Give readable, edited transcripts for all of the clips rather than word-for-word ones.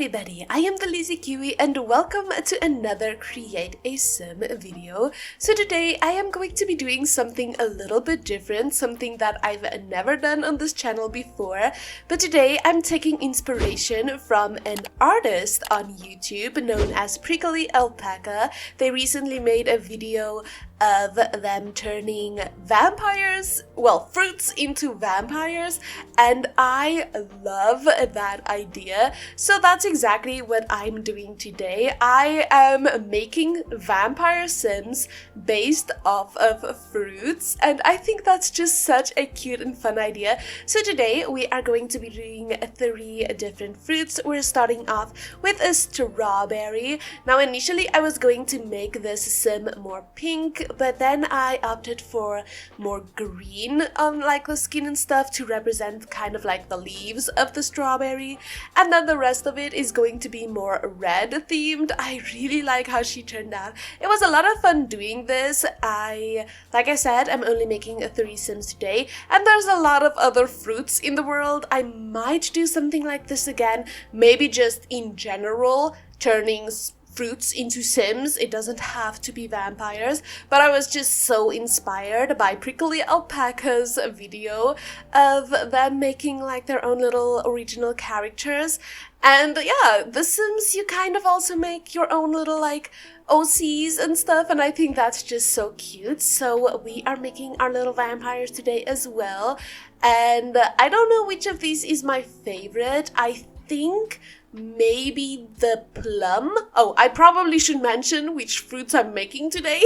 everybody, I am the Lazy Kiwi and welcome to another Create a Sim video. So today I am going to be doing something a little bit different, something that I've never done on this channel before. But today I'm taking inspiration from an artist on YouTube known as Prickly Alpaca. They recently made a video of them turning fruits into vampires, and I love that idea. So that's exactly what I'm doing today. I am making vampire sims based off of fruits, and I think that's just such a cute and fun idea. So today we are going to be doing 3 different fruits. We're starting off with a strawberry. Now initially I was going to make this sim more pink, but then I opted for more green on like the skin and stuff to represent kind of like the leaves of the strawberry, and then the rest of it is going to be more red themed. I really like how she turned out. It was a lot of fun doing this. Like I said, I'm only making 3 sims today, and there's a lot of other fruits in the world. I might do something like this again, maybe just in general turning fruits into sims. It doesn't have to be vampires, but I was just so inspired by Prickly Alpaca's video of them making like their own little original characters. And yeah, the sims, you kind of also make your own little like OCs and stuff, and I think that's just so cute. So we are making our little vampires today as well, and I don't know which of these is my favorite. I think maybe the plum. Oh, I probably should mention which fruits I'm making today.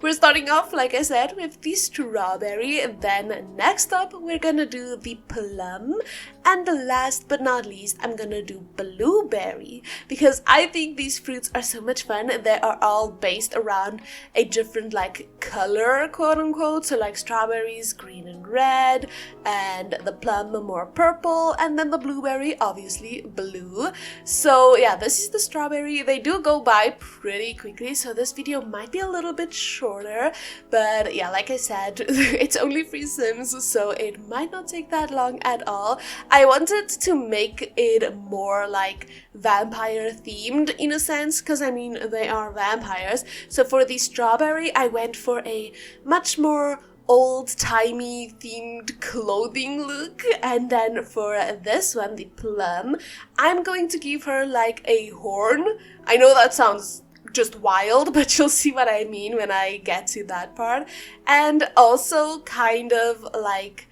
We're starting off, like I said, with the strawberry. Then next up, we're gonna do the plum. And last but not least, I'm gonna do blueberry, because I think these fruits are so much fun. They are all based around a different like color, quote unquote. So like strawberries, green and red, and the plum more purple, and then the blueberry, obviously blue. So yeah, this is the strawberry. They do go by pretty quickly, so this video might be a little bit shorter, but yeah, like I said, it's only 3 sims, so it might not take that long at all. I wanted to make it more like vampire themed in a sense, because I mean they are vampires. So for the strawberry I went for a much more old-timey themed clothing look, and then for this one, the plum, I'm going to give her like a horn. I know that sounds just wild, but you'll see what I mean when I get to that part. And also kind of like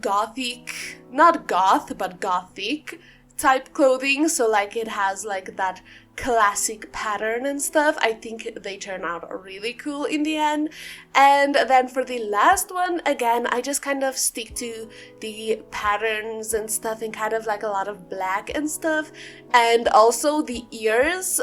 gothic, not goth, but gothic type clothing, so like it has like that classic pattern and stuff. I think they turn out really cool in the end. And then for the last one, again, I just kind of stick to the patterns and stuff and kind of like a lot of black and stuff. And also the ears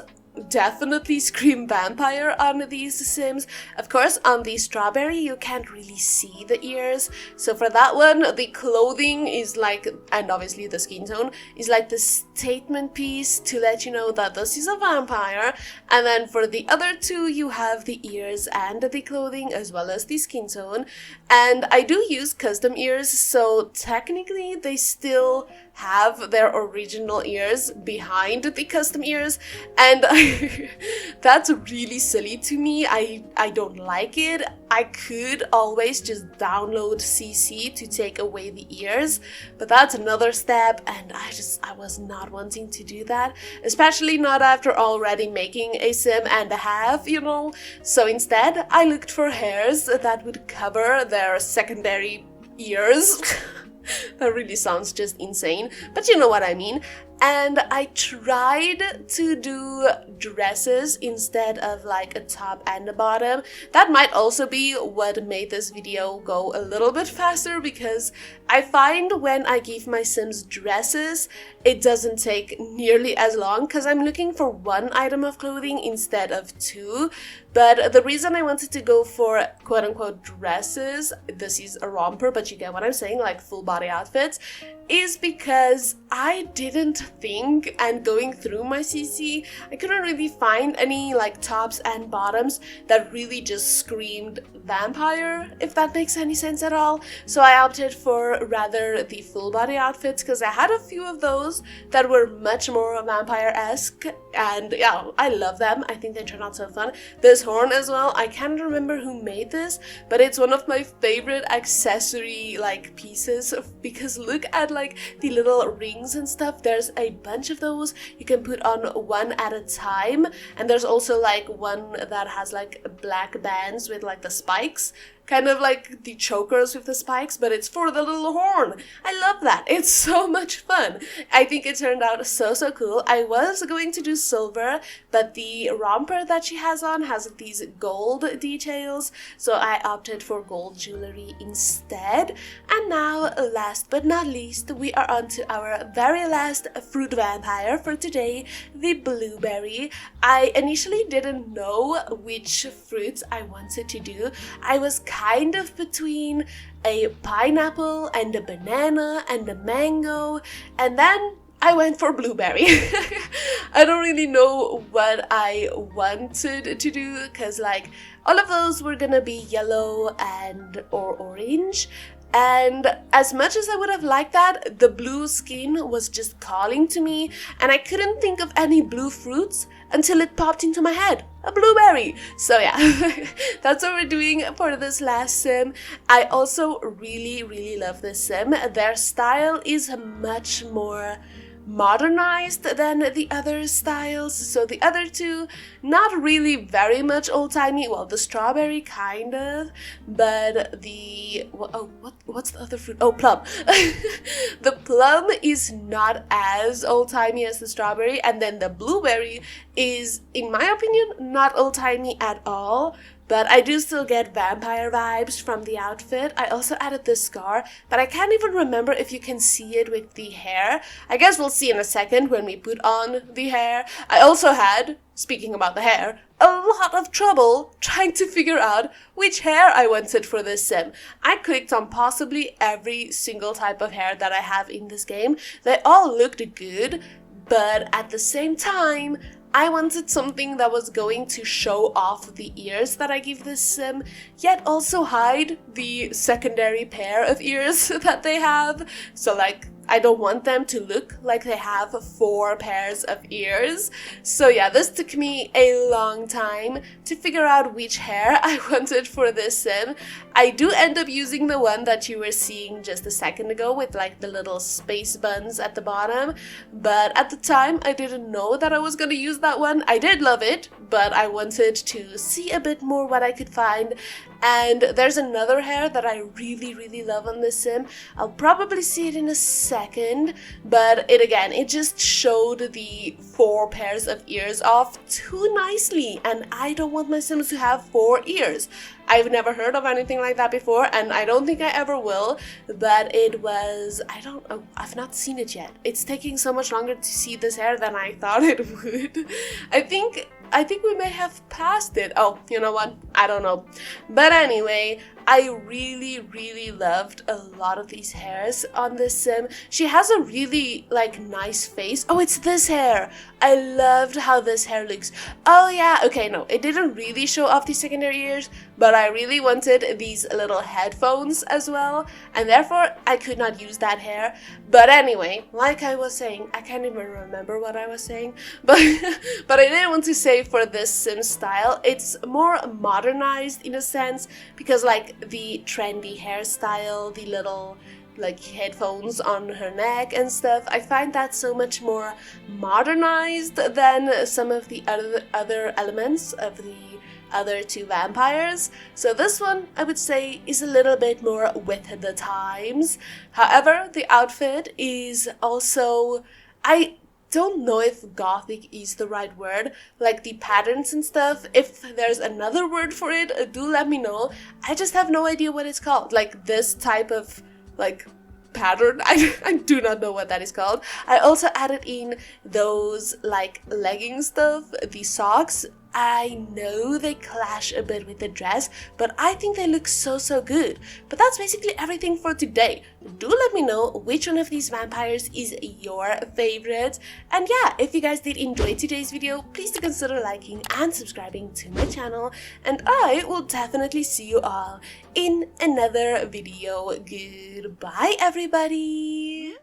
definitely scream vampire on these sims. Of course, on the strawberry you can't really see the ears, so for that one the clothing is like, and obviously the skin tone is like the statement piece to let you know that this is a vampire. And then for the other 2 you have the ears and the clothing as well as the skin tone. And I do use custom ears, so technically they still have their original ears behind the custom ears, and that's really silly to me. I don't like it. I could always just download CC to take away the ears, but that's another step, and I was not wanting to do that, especially not after already making a sim and a half, you know. So instead I looked for hairs that would cover their secondary ears. That really sounds just insane, but you know what I mean. And I tried to do dresses instead of like a top and a bottom. That might also be what made this video go a little bit faster, because I find when I give my sims dresses, it doesn't take nearly as long, because I'm looking for 1 item of clothing instead of 2. But the reason I wanted to go for quote-unquote dresses, this is a romper, but you get what I'm saying, like full body outfits, is because I didn't think, and going through my CC, I couldn't really find any like tops and bottoms that really just screamed vampire, if that makes any sense at all. So I opted for rather the full body outfits, because I had a few of those that were much more vampire-esque, and yeah, I love them. I think they turn out so fun. This horn as well, I can't remember who made this, but it's one of my favorite accessory like pieces, because look at like the little rings and stuff. There's a bunch of those you can put on one at a time, and there's also like one that has like black bands with like the spikes, kind of like the chokers with the spikes, but it's for the little horn. I love that. It's so much fun. I think it turned out so cool. I was going to do silver, but the romper that she has on has these gold details, so I opted for gold jewelry instead. And now, last but not least, we are on to our very last fruit vampire for today, the blueberry. I initially didn't know which fruits I wanted to do. I was kind of between a pineapple and a banana and a mango, and then I went for blueberry. I don't really know what I wanted to do, because like all of those were gonna be yellow and or orange, and as much as I would have liked that, the blue skin was just calling to me, and I couldn't think of any blue fruits until it popped into my head. A blueberry! So yeah, that's what we're doing for this last sim. I also really love this sim. Their style is much more modernized than the other styles. So the other two, not really very much old-timey. Well, the strawberry kind of, but the what's the other fruit? Oh, plum. The plum is not as old-timey as the strawberry, and then the blueberry is, in my opinion, not old-timey at all. But I do still get vampire vibes from the outfit. I also added this scar, but I can't even remember if you can see it with the hair. I guess we'll see in a second when we put on the hair. I also had, speaking about the hair, a lot of trouble trying to figure out which hair I wanted for this sim. I clicked on possibly every single type of hair that I have in this game. They all looked good, but at the same time, I wanted something that was going to show off the ears that I give this sim, yet also hide the secondary pair of ears that they have. So like, I don't want them to look like they have 4 pairs of ears. So yeah, this took me a long time to figure out which hair I wanted for this sim. I do end up using the one that you were seeing just a second ago with like the little space buns at the bottom, but at the time I didn't know that I was gonna use that one. I did love it, but I wanted to see a bit more what I could find. And there's another hair that I really love on this sim. I'll probably see it in a second, but it just showed the 4 pairs of ears off too nicely, and I don't want my sims to have 4 ears. I've never heard of anything like that before, and I don't think I ever will, but it was, I've not seen it yet. It's taking so much longer to see this hair than I thought it would. I think we may have passed it. Oh, you know what? I don't know. But anyway, I really loved a lot of these hairs on this sim. She has a really like nice face. Oh, it's this hair. I loved how this hair looks. Oh yeah, okay, no, it didn't really show off the secondary ears, but I really wanted these little headphones as well, and therefore I could not use that hair. But anyway, like I was saying, I can't even remember what I was saying, but I didn't want to say for this sim style, it's more modernized in a sense, because like the trendy hairstyle, the little like headphones on her neck and stuff, I find that so much more modernized than some of the other elements of the other 2 vampires. So this one, I would say, is a little bit more with the times. However, the outfit is also, I don't know if gothic is the right word, like the patterns and stuff. If there's another word for it, do let me know. I just have no idea what it's called. Like this type of like pattern, I do not know what that is called. I also added in those like legging stuff, the socks. I know they clash a bit with the dress, but I think they look so good. But that's basically everything for today. Do let me know which one of these vampires is your favorite. And yeah, if you guys did enjoy today's video, please do consider liking and subscribing to my channel. And I will definitely see you all in another video. Goodbye, everybody!